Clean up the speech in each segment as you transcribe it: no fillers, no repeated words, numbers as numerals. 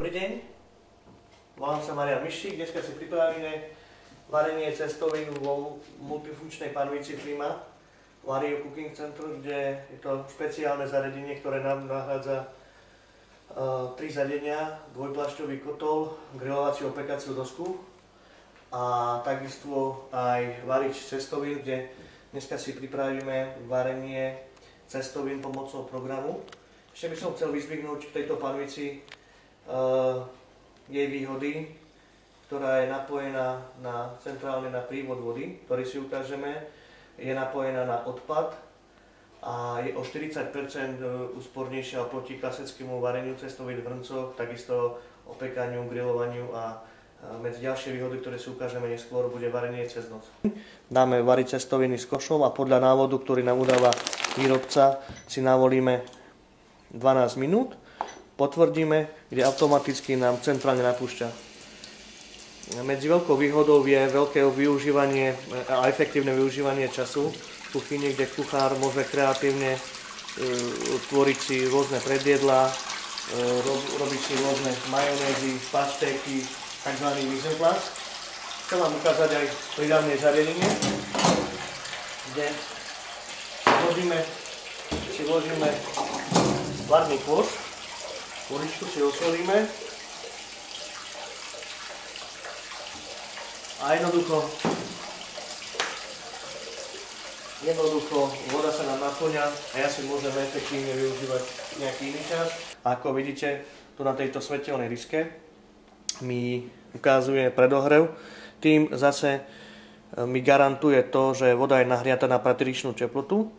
Dobrý deň, volám sa Marian Miščík, dneska si pripravíme varenie cestovín vo multifunkčnej panvici Prima Vario Cooking Center, kde je to špeciálne zariadenie, ktoré nám nahrádza 3 zariadenia, dvojplášťový kotol, grilovaciu opekaciu dosku a takisto aj varič cestovín, kde dneska si pripravíme varenie cestovín pomocou programu. Ešte by som chcel vyzdvihnúť v tejto panvici jej výhody, ktorá je napojená centrálne na prívod vody, ktorý si ukážeme, je napojená na odpad a je o 40% úspornejšia oproti klasickému vareniu cestovín v hrncoch, takisto opekaniu, grilovaniu a medzi ďalšie výhody, ktoré si ukážeme neskôr, bude varenie cez noc. Dáme variť cestoviny s košom a podľa návodu, ktorý nám udáva výrobca, si navolíme 12 minút. Potvrdíme, kde automaticky nám centrálne napúšťa. Medzi veľkou výhodou je veľké využívanie a efektívne využívanie času v kuchyni, kde kuchár môže kreatívne tvoriť si rôzne predjedlá, robiť si rôzne majonézy, paštéky, tzv. Mise en place. Chcem vám ukázať aj pridavné zariadenie, kde si vložíme varný kôš. Vodičku si osolíme a jednoducho voda sa nám naplňa a ja si môžem efektívne využívať nejaký iný čas. A ako vidíte, tu na tejto svetelnej riske mi ukazuje predohrev. Tým zase mi garantuje to, že voda je nahriata na patričnú teplotu,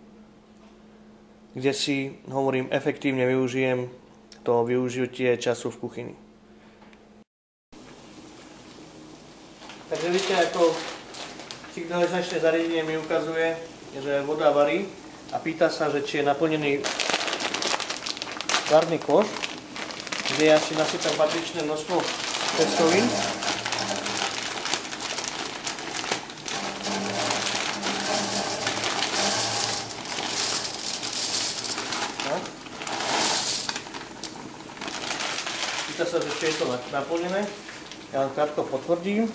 kde si, hovorím, efektívne využijem to využitie času v kuchyni. Takže vidíte, ako signalizačné zariadenie mi ukazuje, že voda varí a pýta sa, že či je naplnený varný koš, kde ja si nasypem patričné množstvo cestovín. Pýta sa, že či je to naplnené. Ja len krátko potvrdím.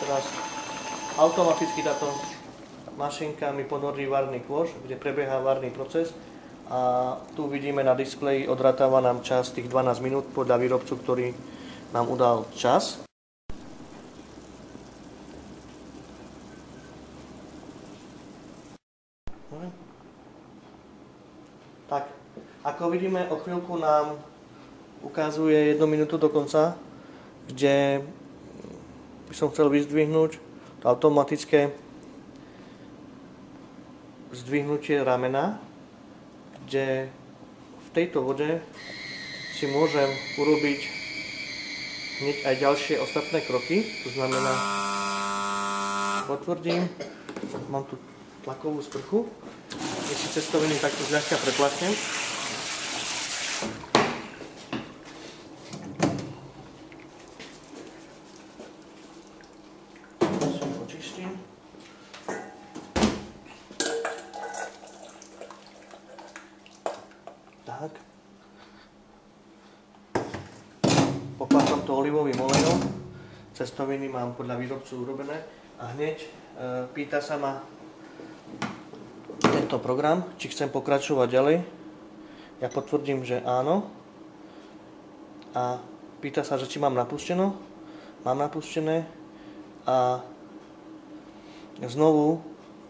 Teraz automaticky táto mašinka mi ponorí varný kôš, kde prebieha varný proces. A tu vidíme na displeji, odrátáva nám čas tých 12 minút podľa výrobcu, ktorý nám udal čas. Tak, ako vidíme, o chvíľku nám ukazuje 1 minútu do konca, kde by som chcel vyzdvihnúť to automatické zdvihnutie ramena, kde v tejto vode si môžem urobiť hneď aj ďalšie ostatné kroky. To znamená, potvrdím, mám tu tlakovú sprchu, keď si cestoviny takto zľahka pretlaknem. Očistím. Tak. Poplácam to olivovým olejom. Cestoviny mám podľa výrobcu urobené a hneď pýta sa ma tento program, či chcem pokračovať ďalej. Ja potvrdím, že áno. A pýta sa, že či mám napusteno. Mám napustené. A znovu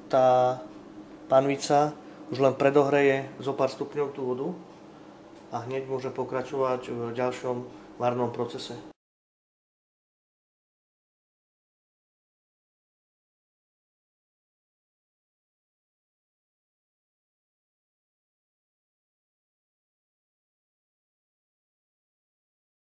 tá panvica už len predohreje zo pár stupňov tú vodu a hneď môže pokračovať v ďalšom varnom procese.